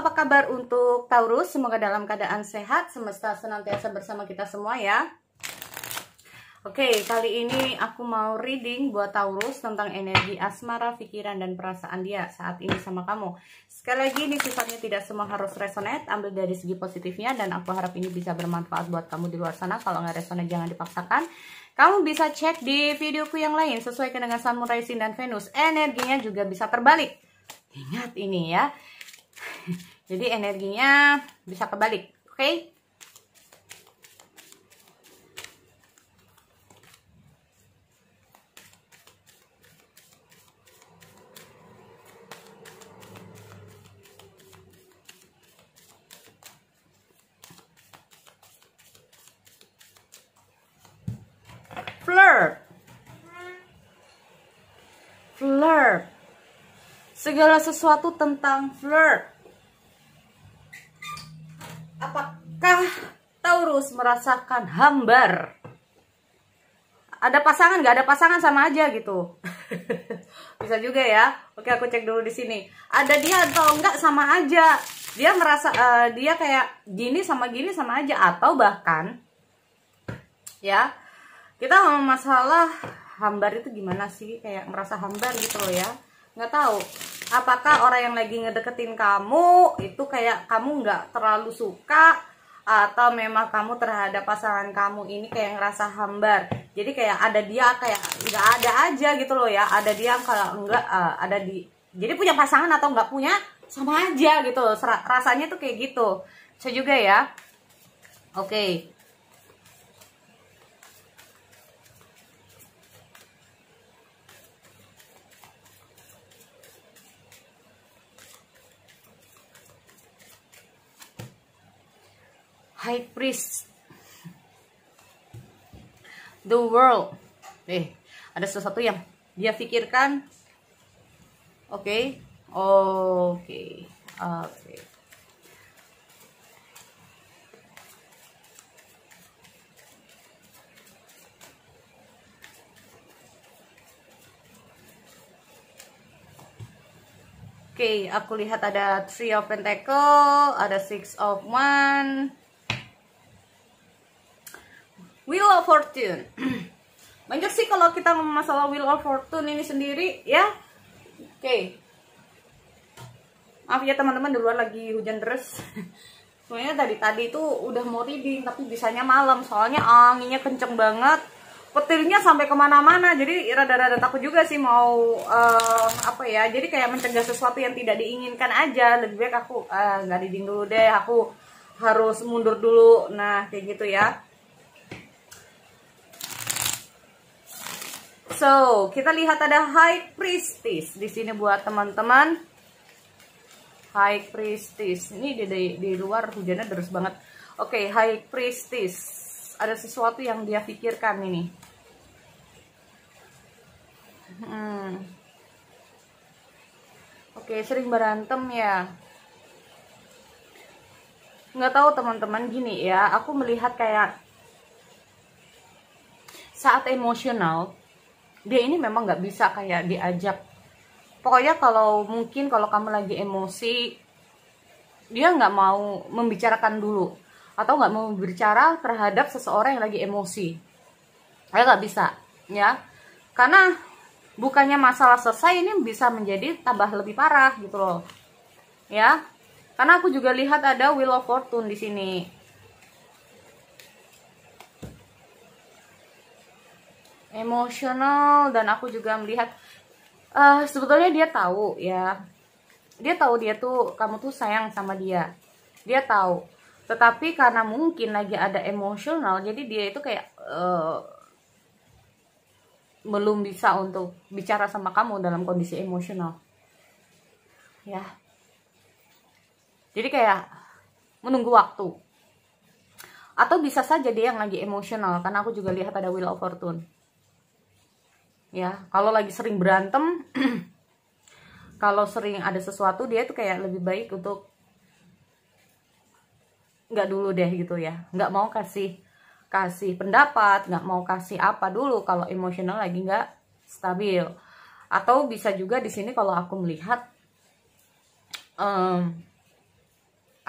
apa kabar untuk Taurus? Semoga dalam keadaan sehat, semesta senantiasa bersama kita semua ya. Oke, kali ini aku mau reading buat Taurus tentang energi asmara, pikiran, dan perasaan dia saat ini sama kamu. Sekali lagi, ini sifatnya tidak semua harus resonate, ambil dari segi positifnya, dan aku harap ini bisa bermanfaat buat kamu di luar sana. Kalau nggak resonate, jangan dipaksakan. Kamu bisa cek di videoku yang lain, sesuaikan dengan Sun, Moon, Rising, dan Venus. Energinya juga bisa terbalik. Ingat ini ya. Jadi energinya bisa kebalik, oke? Flirt. Segala sesuatu tentang flirt. Apakah Taurus merasakan hambar? Ada pasangan, nggak ada pasangan sama aja gitu. Bisa juga ya. Oke, aku cek dulu di sini. Ada dia atau enggak sama aja. Dia merasa dia kayak gini sama aja, atau bahkan ya, kita ngomong masalah hambar itu gimana sih, kayak merasa hambar gitu loh ya. Nggak tahu apakah orang yang lagi ngedeketin kamu itu kayak kamu nggak terlalu suka, atau memang kamu terhadap pasangan kamu ini kayak ngerasa hambar. Jadi kayak ada dia kayak nggak ada aja gitu loh ya. Ada dia kalau enggak ada di, jadi punya pasangan atau nggak punya sama aja gitu loh. Rasanya tuh kayak gitu. Saya juga ya. Oke. High Priest, the world. Ada sesuatu yang dia pikirkan. Oke. Oke, aku lihat ada Three of Pentacle, ada Six of Wands, Wheel of Fortune. Banyak sih kalau kita ngomong masalah Wheel of Fortune ini sendiri ya. Oke. Maaf ya teman-teman, di luar lagi hujan deras. Sebenarnya tadi itu udah mau reading, tapi bisanya malam. Soalnya anginnya kenceng banget. Petirnya sampai kemana-mana. Jadi rada-rada takut juga sih mau apa ya. Jadi kayak mencegah sesuatu yang tidak diinginkan aja. Lebih baik aku nggak reading dulu deh. Aku harus mundur dulu. Nah kayak gitu ya. So, kita lihat ada High Priestess di sini buat teman-teman. High Priestess. Ini di luar hujannya deras banget. Oke, High Priestess. Ada sesuatu yang dia pikirkan ini. Oke, sering berantem ya. Nggak tahu teman-teman, gini ya. Aku melihat kayak saat emosional, dia ini memang nggak bisa kayak diajak. Pokoknya kalau kamu lagi emosi, dia nggak mau membicarakan dulu, atau nggak mau berbicara terhadap seseorang yang lagi emosi. Nggak bisa ya, karena bukannya masalah selesai, ini bisa menjadi tambah lebih parah gitu loh ya. Karena aku juga lihat ada Wheel of Fortune di sini. Emosional, dan aku juga melihat sebetulnya dia tahu ya. Dia tahu kamu tuh sayang sama dia. Dia tahu. Tetapi karena mungkin lagi ada emosional, jadi dia itu kayak belum bisa untuk bicara sama kamu dalam kondisi emosional. Ya. Jadi kayak menunggu waktu. Atau bisa saja dia yang lagi emosional, karena aku juga lihat ada Wheel of Fortune. Ya, kalau lagi sering berantem, kalau sering ada sesuatu, dia tuh kayak lebih baik untuk nggak dulu deh gitu ya, nggak mau kasih pendapat, nggak mau kasih apa dulu kalau emosional lagi nggak stabil. Atau bisa juga di sini kalau aku melihat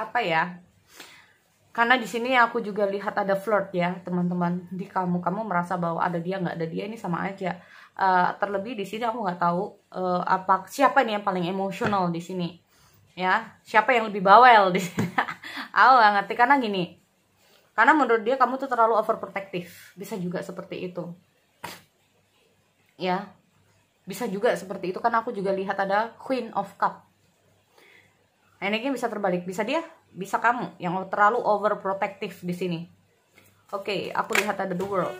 apa ya? Karena di sini aku juga lihat ada flirt ya, teman-teman. Di kamu merasa bahwa ada dia nggak ada dia ini sama aja. Terlebih di sini aku nggak tahu siapa nih yang paling emosional di sini. Ya, siapa yang lebih bawel di sini? Aku nggak ngerti karena gini. Karena menurut dia kamu tuh terlalu overprotective. Bisa juga seperti itu. Ya. Bisa juga seperti itu karena aku juga lihat ada Queen of Cup. Energinya bisa terbalik, bisa dia, bisa kamu yang terlalu overprotective di sini. Oke, aku lihat ada The World.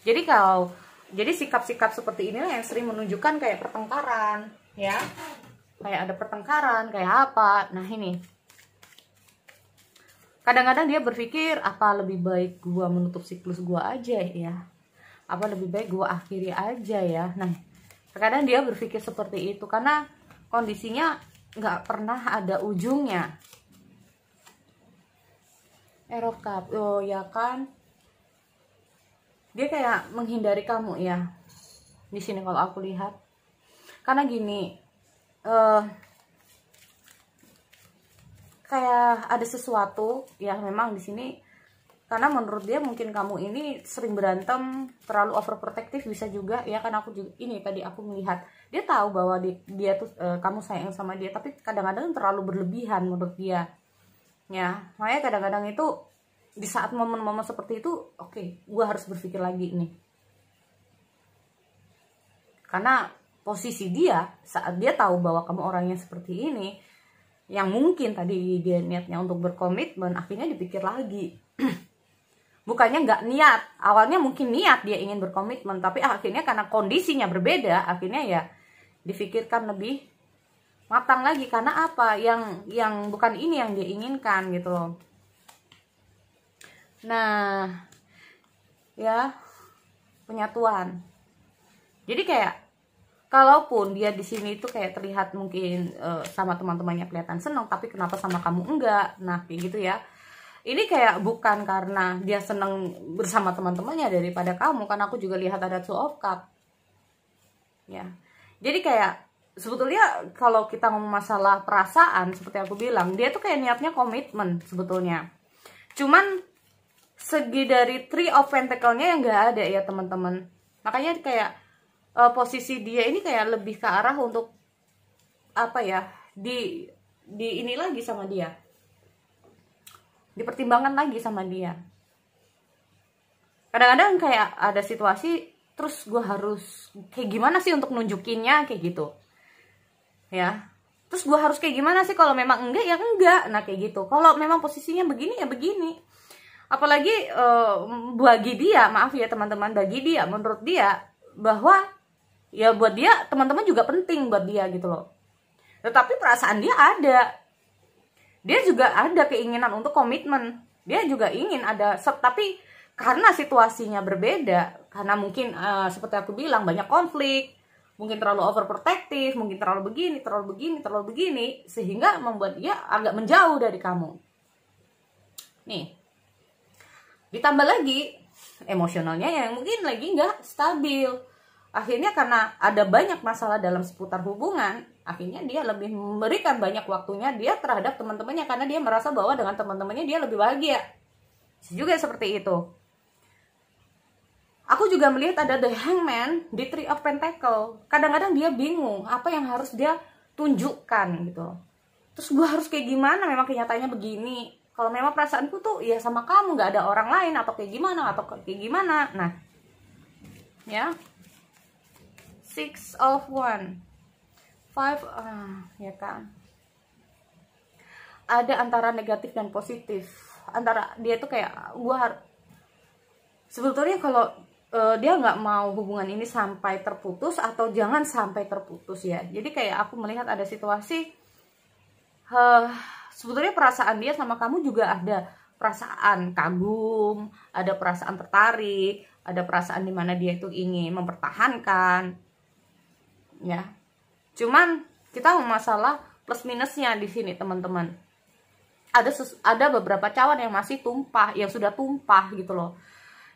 Jadi sikap-sikap seperti inilah yang sering menunjukkan kayak pertengkaran, ya. Kayak ada pertengkaran, kayak apa. Nah, ini. Kadang-kadang dia berpikir, apa lebih baik gua menutup siklus gua aja ya? Apa lebih baik gua akhiri aja ya? Nah, terkadang dia berpikir seperti itu karena kondisinya nggak pernah ada ujungnya. Error Cup, oh ya kan, dia kayak menghindari kamu ya di sini kalau aku lihat. Karena gini, kayak ada sesuatu yang memang di sini. Karena menurut dia mungkin kamu ini sering berantem, terlalu overprotective bisa juga ya kan. Aku juga ini tadi aku melihat dia tahu bahwa dia tuh kamu sayang sama dia, tapi kadang-kadang terlalu berlebihan menurut dia. Ya, makanya kadang-kadang itu di saat momen-momen seperti itu, oke, gue harus berpikir lagi nih. Karena posisi dia saat dia tahu bahwa kamu orangnya seperti ini, yang mungkin tadi dia niatnya untuk berkomitmen, akhirnya dipikir lagi. Bukannya nggak niat, awalnya mungkin niat dia ingin berkomitmen, tapi akhirnya karena kondisinya berbeda, akhirnya ya difikirkan lebih matang lagi. Karena apa? Yang bukan ini yang dia inginkan gitu loh. Nah, ya penyatuan. Jadi kayak kalaupun dia di sini itu kayak terlihat mungkin sama teman-temannya kelihatan senang, tapi kenapa sama kamu enggak? Nah, kayak gitu ya. Ini kayak bukan karena dia seneng bersama teman-temannya daripada kamu, karena aku juga lihat ada Two of Cup. Ya. Jadi kayak sebetulnya kalau kita ngomong masalah perasaan seperti aku bilang, dia tuh kayak niatnya komitmen sebetulnya. Cuman segi dari Three of Pentacle-nya yang nggak ada ya, teman-teman. Makanya kayak posisi dia ini kayak lebih ke arah untuk apa ya? Di ini lagi sama dia. Dipertimbangkan lagi sama dia. Kadang-kadang kayak ada situasi terus gue harus kayak gimana sih untuk nunjukinnya kayak gitu ya, terus gue harus kayak gimana sih, kalau memang enggak ya enggak. Nah kayak gitu, kalau memang posisinya begini ya begini. Apalagi bagi dia, maaf ya teman-teman, bagi dia, menurut dia bahwa ya buat dia teman-teman juga penting buat dia gitu loh. Tetapi perasaan dia ada. Dia juga ada keinginan untuk komitmen. Dia juga ingin ada, tapi karena situasinya berbeda, karena mungkin seperti aku bilang banyak konflik, mungkin terlalu overprotective, mungkin terlalu begini, terlalu begini, sehingga membuat dia agak menjauh dari kamu. Nih, ditambah lagi emosionalnya yang mungkin lagi nggak stabil. Akhirnya karena ada banyak masalah dalam seputar hubungan, akhirnya dia lebih memberikan banyak waktunya dia terhadap teman-temannya, karena dia merasa bahwa dengan teman-temannya dia lebih bahagia. Juga seperti itu. Aku juga melihat ada The Hangman di Three of Pentacle. Kadang-kadang dia bingung apa yang harus dia tunjukkan gitu. Terus gue harus kayak gimana, memang kenyataannya begini. Kalau memang perasaanku tuh ya sama kamu, nggak ada orang lain, atau kayak gimana. Nah, ya. Six of Wands, Five, ya kan. Ada antara negatif dan positif. Antara dia tuh kayak sebetulnya kalau dia nggak mau hubungan ini sampai terputus atau jangan sampai terputus ya. Jadi kayak aku melihat ada situasi sebetulnya perasaan dia sama kamu juga ada perasaan kagum, ada perasaan tertarik, ada perasaan dimana dia itu ingin mempertahankan. Ya, cuman kita masalah plus minusnya di sini teman-teman. Ada beberapa cawan yang masih tumpah, yang sudah tumpah gitu loh.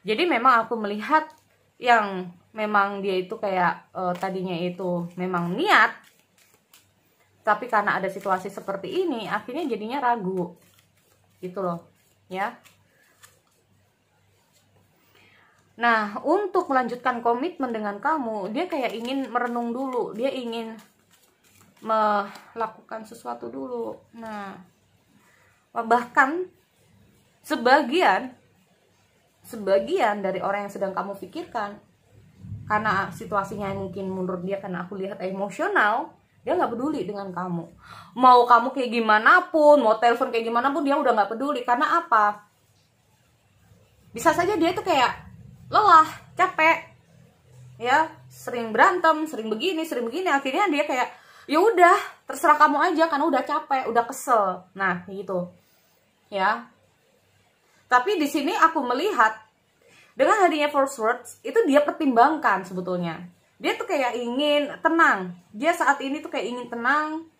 Jadi memang aku melihat yang memang dia itu kayak tadinya itu memang niat Tapi karena ada situasi seperti ini, akhirnya jadinya ragu. Gitu loh, ya. Nah, untuk melanjutkan komitmen dengan kamu, dia kayak ingin merenung dulu, dia ingin melakukan sesuatu dulu. Nah, bahkan sebagian dari orang yang sedang kamu pikirkan, karena situasinya mungkin menurut dia, karena aku lihat emosional, dia nggak peduli dengan kamu. Mau kamu kayak gimana pun, mau telepon kayak gimana pun, dia udah nggak peduli. Karena apa? Bisa saja dia itu kayak lelah, capek, ya, sering berantem, sering begini, akhirnya dia kayak, ya udah, terserah kamu aja, karena udah capek, udah kesel. Nah, gitu, ya. Tapi di sini aku melihat dengan hadirnya Force Words itu dia pertimbangkan sebetulnya. Dia tuh kayak ingin tenang. Dia saat ini tuh kayak ingin tenang,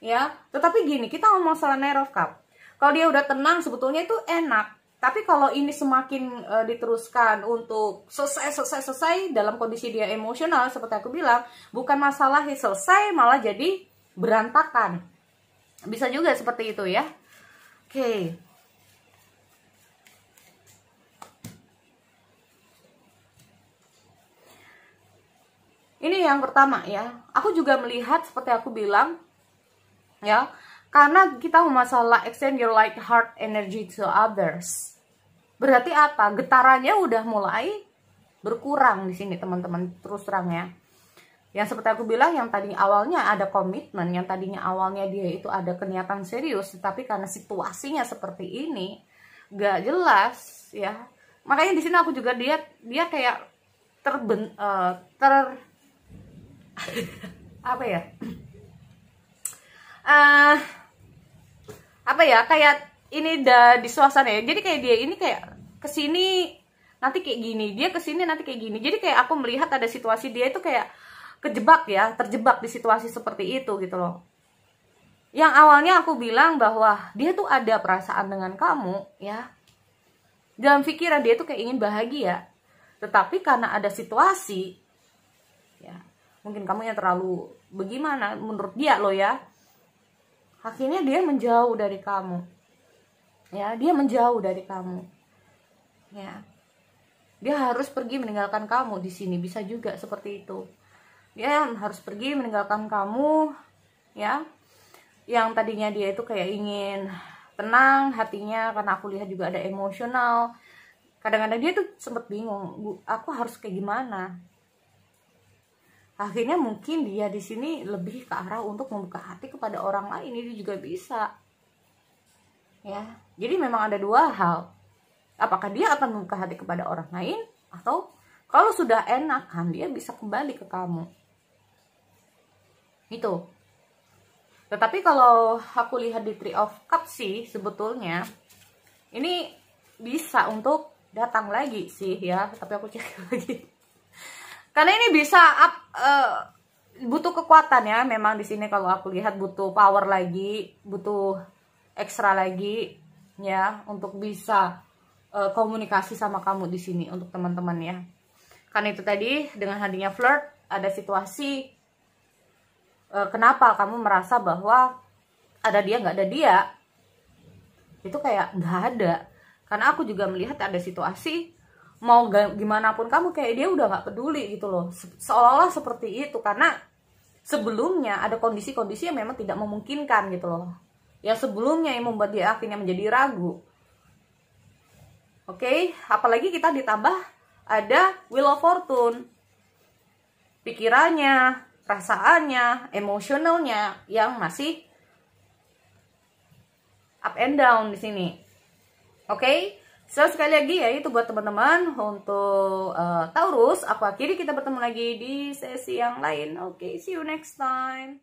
ya. Tetapi gini, kita ngomong masalah Knight of Cups. Kalau dia udah tenang sebetulnya itu enak. Tapi kalau ini semakin diteruskan untuk selesai dalam kondisi dia emosional, seperti aku bilang, bukan masalah selesai, malah jadi berantakan. Bisa juga seperti itu, ya. Oke. Ini yang pertama, ya. Aku juga melihat seperti aku bilang, ya, karena kita masalah extend your light heart energy to others. Berarti apa? Getarannya udah mulai berkurang di sini, teman-teman. Terus terang, ya. Yang seperti aku bilang, yang tadi awalnya ada komitmen, yang tadinya awalnya dia itu ada kenyataan serius, tetapi karena situasinya seperti ini, gak jelas, ya. Makanya di sini aku juga dia kayak apa ya? Apa ya? Kayak ini udah di suasana, ya. Jadi kayak dia ini kayak kesini nanti kayak gini, dia kesini nanti kayak gini. Jadi kayak aku melihat ada situasi dia itu kayak kejebak, ya, terjebak di situasi seperti itu, gitu loh. Yang awalnya aku bilang bahwa dia tuh ada perasaan dengan kamu, ya. Dalam pikiran dia tuh kayak ingin bahagia. Tetapi karena ada situasi, ya, mungkin kamu yang terlalu bagaimana menurut dia loh, ya. Akhirnya dia menjauh dari kamu. Ya, dia menjauh dari kamu. Ya. Dia harus pergi meninggalkan kamu di sini, bisa juga seperti itu. Dia harus pergi meninggalkan kamu, ya. Yang tadinya dia itu kayak ingin tenang hatinya, karena aku lihat juga ada emosional. Kadang-kadang dia tuh sempat bingung, aku harus kayak gimana. Akhirnya mungkin dia di sini lebih ke arah untuk membuka hati kepada orang lain, ini juga bisa. Ya, jadi memang ada dua hal. Apakah dia akan membuka hati kepada orang lain, atau kalau sudah enakan dia bisa kembali ke kamu. Itu. Tetapi kalau aku lihat di Three of Cups sih, sebetulnya ini bisa untuk datang lagi sih, ya. Tapi aku cek lagi. Karena ini bisa butuh kekuatan, ya. Memang di sini kalau aku lihat butuh power lagi, butuh ekstra lagi, ya, untuk bisa komunikasi sama kamu di sini untuk teman-teman, ya. Karena itu tadi dengan hadirnya flirt, ada situasi kenapa kamu merasa bahwa ada dia nggak ada dia, itu kayak nggak ada. Karena aku juga melihat ada situasi mau gimana pun kamu kayak dia udah nggak peduli, gitu loh. Seolah-olah seperti itu, karena sebelumnya ada kondisi-kondisi yang memang tidak memungkinkan, gitu loh. Yang sebelumnya yang membuat dia akhirnya menjadi ragu. Oke, apalagi kita ditambah ada Wheel of Fortune. Pikirannya, perasaannya, emosionalnya yang masih up and down di sini. Oke, so sekali lagi ya itu buat teman-teman untuk Taurus. Aku akhiri, kita bertemu lagi di sesi yang lain. Oke, see you next time.